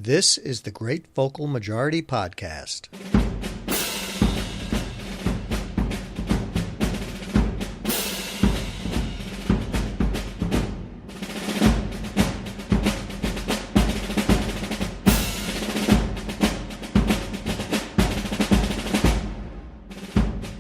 This is the Great Vocal Majority Podcast.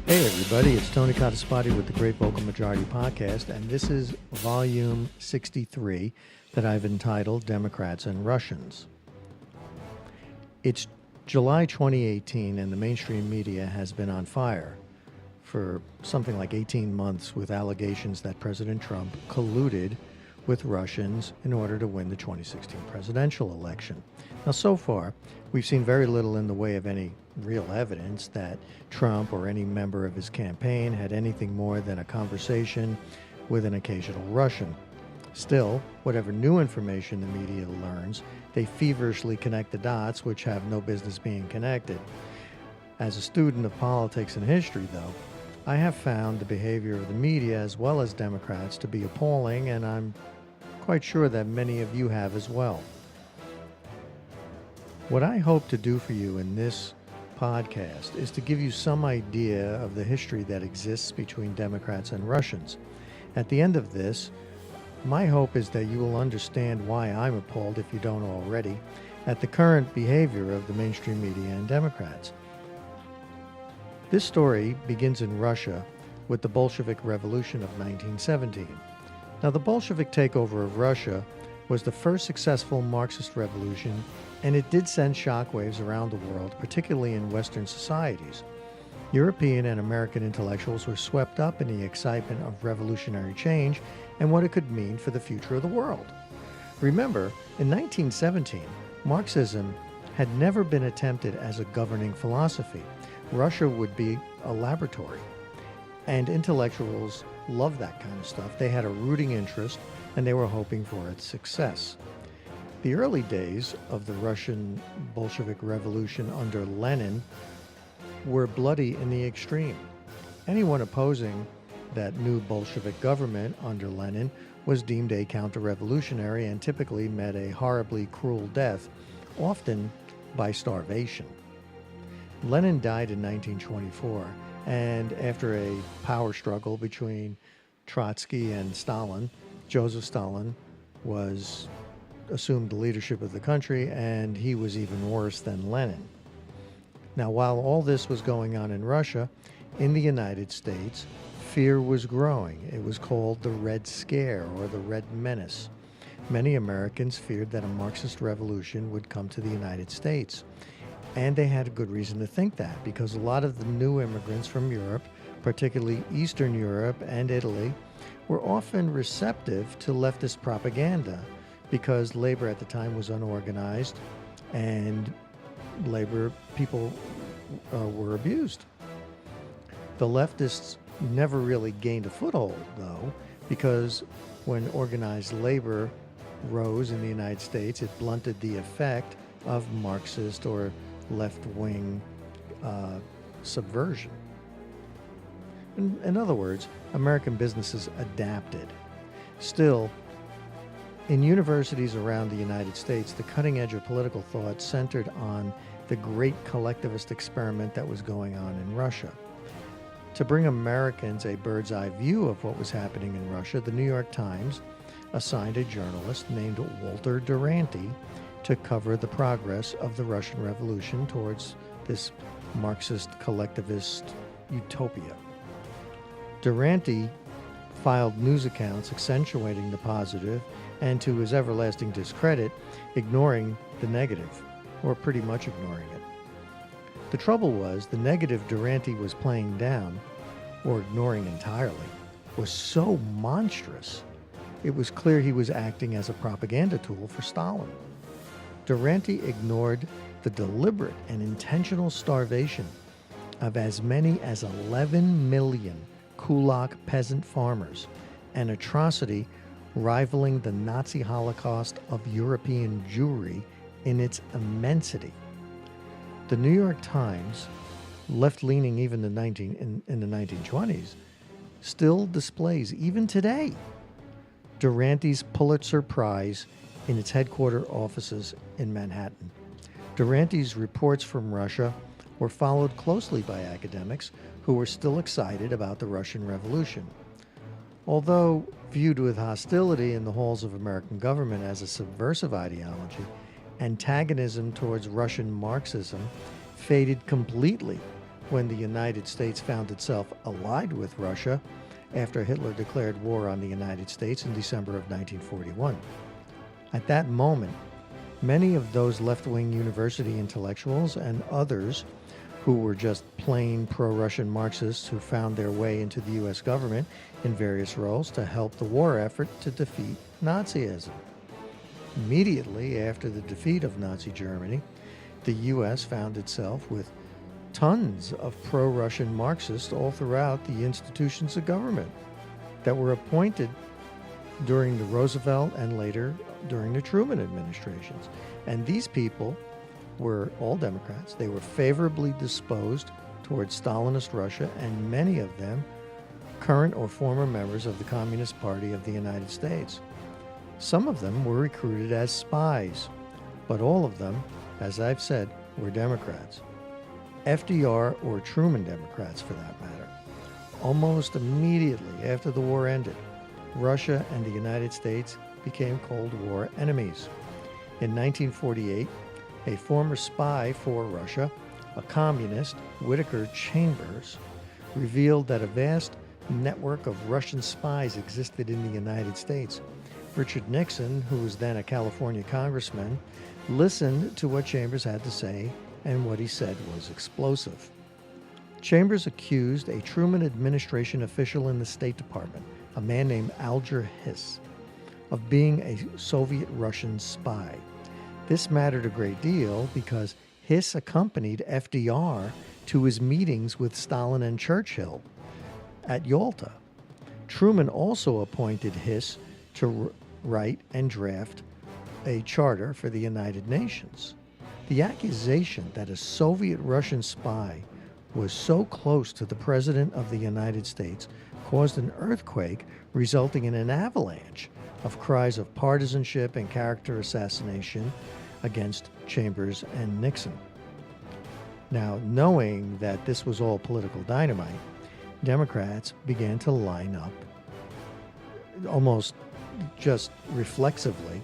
Hey everybody, it's Tony Cottaspati with the Great Vocal Majority Podcast, and this is volume 63 that I've entitled Democrats and Russians. It's July 2018, and the mainstream media has been on fire for something like 18 months with allegations that President Trump colluded with Russians in order to win the 2016 presidential election. Now, so far, we've seen very little in the way of any real evidence that Trump or any member of his campaign had anything more than a conversation with an occasional Russian. Still, whatever new information the media learns, they feverishly connect the dots which have no business being connected. As a student of politics and history, though, I have found the behavior of the media as well as Democrats to be appalling, and I'm quite sure that many of you have as well. What I hope to do for you in this podcast is to give you some idea of the history that exists between Democrats and Russians. At the end of this, my hope is that you will understand why I'm appalled, if you don't already, at the current behavior of the mainstream media and Democrats. This story begins in Russia with the Bolshevik Revolution of 1917. Now, the Bolshevik takeover of Russia was the first successful Marxist revolution, and it did send shockwaves around the world, particularly in Western societies. European and American intellectuals were swept up in the excitement of revolutionary change and what it could mean for the future of the world. Remember, in 1917, Marxism had never been attempted as a governing philosophy. Russia would be a laboratory, and intellectuals loved that kind of stuff. They had a rooting interest, and they were hoping for its success. The early days of the Russian Bolshevik Revolution under Lenin were bloody in the extreme. Anyone opposing that new Bolshevik government under Lenin was deemed a counter-revolutionary and typically met a horribly cruel death, often by starvation. Lenin died in 1924, and after a power struggle between Trotsky and Stalin, Joseph Stalin assumed the leadership of the country, and he was even worse than Lenin. Now, while all this was going on in Russia, in the United States, fear was growing. It was called the Red Scare or the Red Menace. Many Americans feared that a Marxist revolution would come to the United States. And they had a good reason to think that, because a lot of the new immigrants from Europe, particularly Eastern Europe and Italy, were often receptive to leftist propaganda because labor at the time was unorganized and labor people were abused. The leftists never really gained a foothold, though, because when organized labor rose in the United States, it blunted the effect of Marxist or left-wing subversion. In other words, American businesses adapted. Still, in universities around the United States, the cutting edge of political thought centered on the great collectivist experiment that was going on in Russia. To bring Americans a bird's eye view of what was happening in Russia, the New York Times assigned a journalist named Walter Duranty to cover the progress of the Russian Revolution towards this Marxist collectivist utopia. Duranty filed news accounts accentuating the positive and, to his everlasting discredit, ignoring the negative, or pretty much ignoring it. The trouble was, the negative Duranty was playing down, or ignoring entirely, was so monstrous, it was clear he was acting as a propaganda tool for Stalin. Duranty ignored the deliberate and intentional starvation of as many as 11 million kulak peasant farmers, an atrocity rivaling the Nazi Holocaust of European Jewry in its immensity. The New York Times, left-leaning even in the 1920s, still displays, even today, Duranty's Pulitzer Prize in its headquarters offices in Manhattan. Duranty's reports from Russia were followed closely by academics who were still excited about the Russian Revolution. Although viewed with hostility in the halls of American government as a subversive ideology, antagonism towards Russian Marxism faded completely when the United States found itself allied with Russia after Hitler declared war on the United States in December of 1941. At that moment, many of those left-wing university intellectuals and others who were just plain pro-Russian Marxists who found their way into the U.S. government in various roles to help the war effort to defeat Nazism. Immediately after the defeat of Nazi Germany, the U.S. found itself with tons of pro-Russian Marxists all throughout the institutions of government that were appointed during the Roosevelt and later during the Truman administrations. And these people were all Democrats. They were favorably disposed towards Stalinist Russia, and many of them current or former members of the Communist Party of the United States. Some of them were recruited as spies, but all of them, as I've said, were Democrats. FDR or Truman Democrats, for that matter. Almost immediately after the war ended, Russia and the United States became Cold War enemies. In 1948, a former spy for Russia, a communist, Whittaker Chambers, revealed that a vast network of Russian spies existed in the United States. Richard Nixon, who was then a California congressman, listened to what Chambers had to say, and what he said was explosive. Chambers accused a Truman administration official in the State Department, a man named Alger Hiss, of being a Soviet-Russian spy. This mattered a great deal because Hiss accompanied FDR to his meetings with Stalin and Churchill at Yalta. Truman also appointed Hiss to write and draft a charter for the United Nations. The accusation that a Soviet-Russian spy was so close to the President of the United States caused an earthquake, resulting in an avalanche of cries of partisanship and character assassination against Chambers and Nixon. Now, knowing that this was all political dynamite, Democrats began to line up almost just reflexively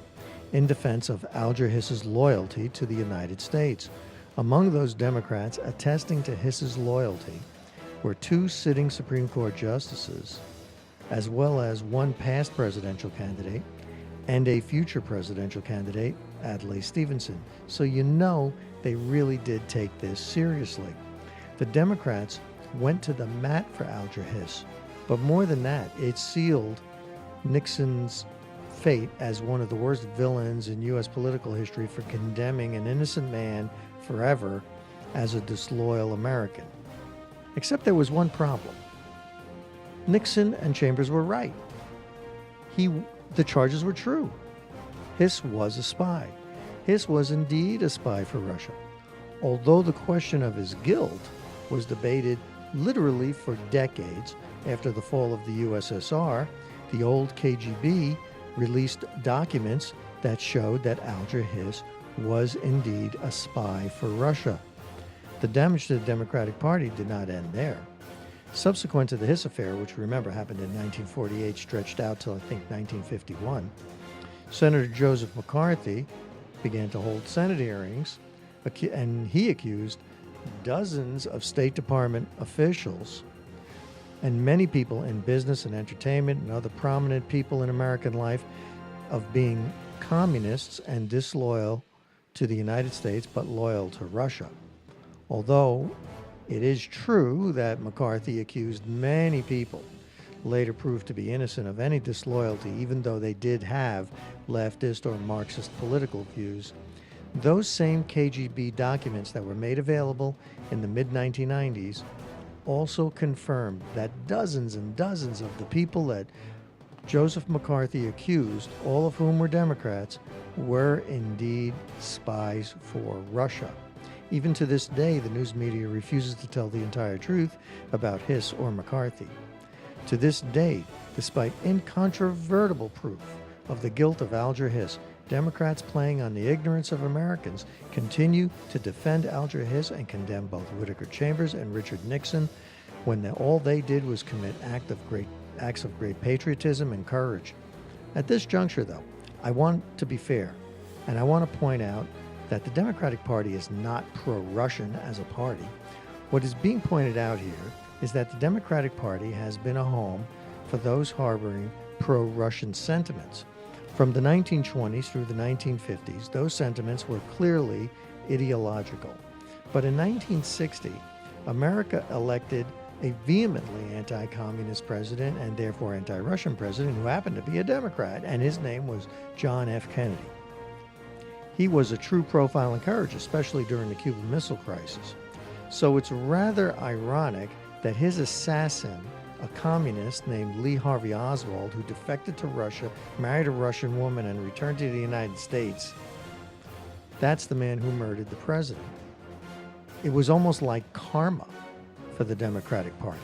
in defense of Alger Hiss's loyalty to the United States. Among those Democrats attesting to Hiss's loyalty were two sitting Supreme Court justices, as well as one past presidential candidate and a future presidential candidate, Adlai Stevenson. So you know they really did take this seriously. The Democrats went to the mat for Alger Hiss, but more than that, it sealed Nixon's fate as one of the worst villains in U.S. political history for condemning an innocent man forever as a disloyal American. Except there was one problem. Nixon and Chambers were right. The charges were true. Hiss was a spy. Hiss was indeed a spy for Russia. Although the question of his guilt was debated literally for decades after the fall of the USSR, the old KGB released documents that showed that Alger Hiss was indeed a spy for Russia. The damage to the Democratic Party did not end there. Subsequent to the Hiss affair, which remember happened in 1948, stretched out till I think 1951, Senator Joseph McCarthy began to hold Senate hearings, and he accused dozens of State Department officials and many people in business and entertainment and other prominent people in American life of being communists and disloyal to the United States, but loyal to Russia. Although it is true that McCarthy accused many people, later proved to be innocent of any disloyalty, even though they did have leftist or Marxist political views. Those same KGB documents that were made available in the mid-1990s also confirmed that dozens and dozens of the people that Joseph McCarthy accused, all of whom were Democrats, were indeed spies for Russia. Even to this day, the news media refuses to tell the entire truth about Hiss or McCarthy. To this day, despite incontrovertible proof of the guilt of Alger Hiss Democrats, playing on the ignorance of Americans, continue to defend Alger Hiss and condemn both Whittaker Chambers and Richard Nixon when all they did was commit acts of great patriotism and courage. At this juncture, though, I want to be fair, and I want to point out that the Democratic Party is not pro-Russian as a party. What is being pointed out here is that the Democratic Party has been a home for those harboring pro-Russian sentiments. From the 1920s through the 1950s, those sentiments were clearly ideological. But in 1960, America elected a vehemently anti-communist president and therefore anti-Russian president who happened to be a Democrat, and his name was John F. Kennedy. He was a true profile in courage, especially during the Cuban Missile Crisis. So it's rather ironic that his assassin, a communist named Lee Harvey Oswald, who defected to Russia, married a Russian woman, and returned to the United States, that's the man who murdered the president. It was almost like karma for the Democratic Party.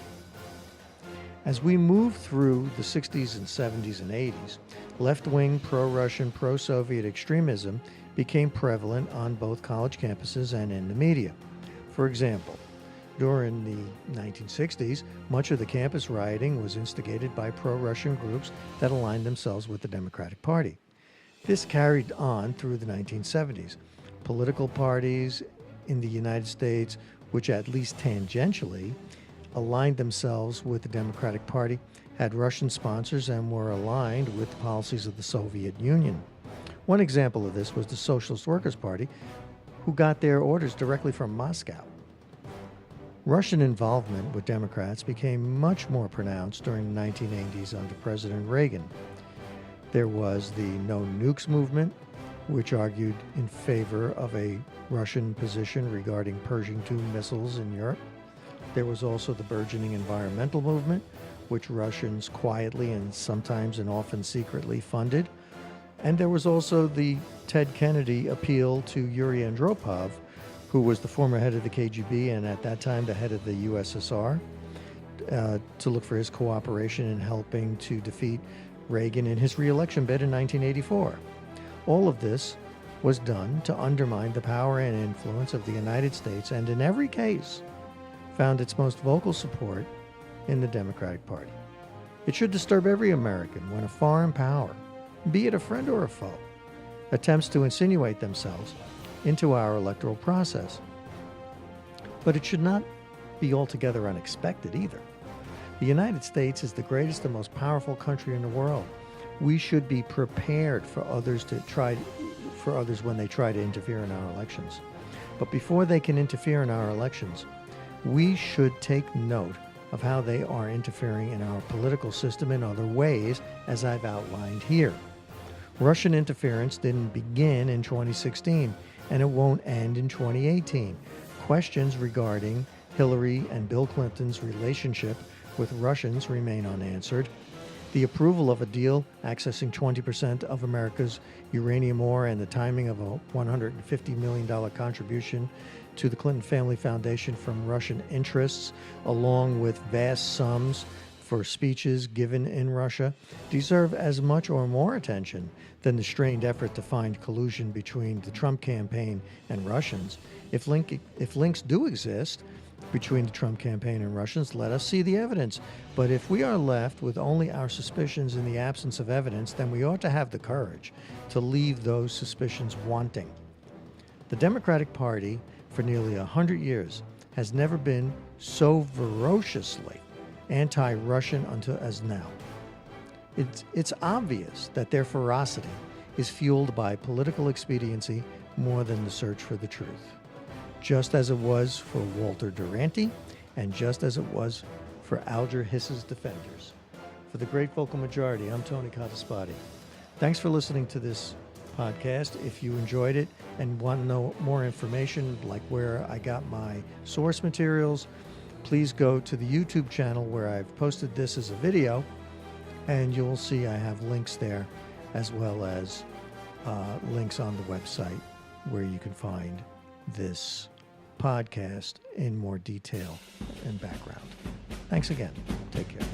As we move through the 60s and 70s and 80s, left-wing, pro-Russian, pro-Soviet extremism became prevalent on both college campuses and in the media. For example, during the 1960s, much of the campus rioting was instigated by pro-Russian groups that aligned themselves with the Democratic Party. This carried on through the 1970s. Political parties in the United States, which at least tangentially aligned themselves with the Democratic Party, had Russian sponsors and were aligned with the policies of the Soviet Union. One example of this was the Socialist Workers' Party, who got their orders directly from Moscow. Russian involvement with Democrats became much more pronounced during the 1980s under President Reagan. There was the No Nukes movement, which argued in favor of a Russian position regarding Pershing II missiles in Europe. There was also the burgeoning environmental movement, which Russians quietly and sometimes and often secretly funded. And there was also the Ted Kennedy appeal to Yuri Andropov, who was the former head of the KGB and at that time the head of the USSR, to look for his cooperation in helping to defeat Reagan in his re-election bid in 1984. All of this was done to undermine the power and influence of the United States, and in every case found its most vocal support in the Democratic Party. It should disturb every American when a foreign power, be it a friend or a foe, attempts to insinuate themselves into our electoral process. But it should not be altogether unexpected either. The United States is the greatest and most powerful country in the world. We should be prepared for others when they try to interfere in our elections. But before they can interfere in our elections, we should take note of how they are interfering in our political system in other ways, as I've outlined here. Russian interference didn't begin in 2016, and it won't end in 2018. Questions regarding Hillary and Bill Clinton's relationship with Russians remain unanswered. The approval of a deal accessing 20% of America's uranium ore and the timing of a $150 million contribution to the Clinton Family Foundation from Russian interests, along with vast sums for speeches given in Russia, deserve as much or more attention than the strained effort to find collusion between the Trump campaign and Russians. If links do exist between the Trump campaign and Russians, let us see the evidence. But if we are left with only our suspicions in the absence of evidence, then we ought to have the courage to leave those suspicions wanting. The Democratic Party, for nearly 100 years, has never been so ferociously anti-Russian as now. It's obvious that their ferocity is fueled by political expediency more than the search for the truth. Just as it was for Walter Duranty, and just as it was for Alger Hiss's defenders. For the great vocal majority, I'm Tony Codispati. Thanks for listening to this podcast. If you enjoyed it and want to know more information, like where I got my source materials, please go to the YouTube channel where I've posted this as a video, and you'll see I have links there, as well as links on the website where you can find this podcast in more detail and background. Thanks again. Take care.